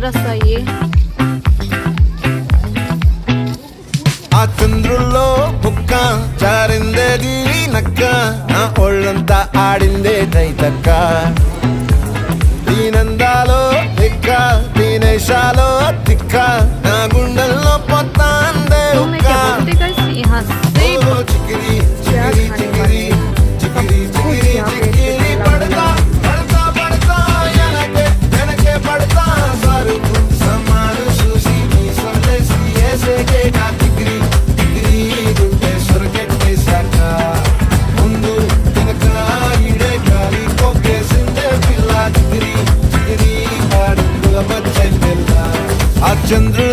రస్తాయి. ఆ చంద్రుల్లో బుక్క జారిందేది నక్క, నా ఒళ్ళంతా ఆడిందే తైతక్క. దీనందాలో దిక్క దీనేశాలో తిక్క, నా గుండెల్లో పొత్తాందే So मैं क्या बोलते गाइस, यहाँ से చికిరి చికిరి చికిరి చికిరి చికిరి చికిరి పడతా పడతా పడతా ఎనకే ఎనకే పడతా సరుకు సమారు చూసి నీ సొల్లేసి ఏసేకే నా చికిరి చికిరి గుండె సొరకెట్టేశాక ముందు వెనక ఈడే గాలి కొక్కేసిందే పిల్ల చికిరి చికిరి అడుగుల మధ్య ఆ చంద్రుడు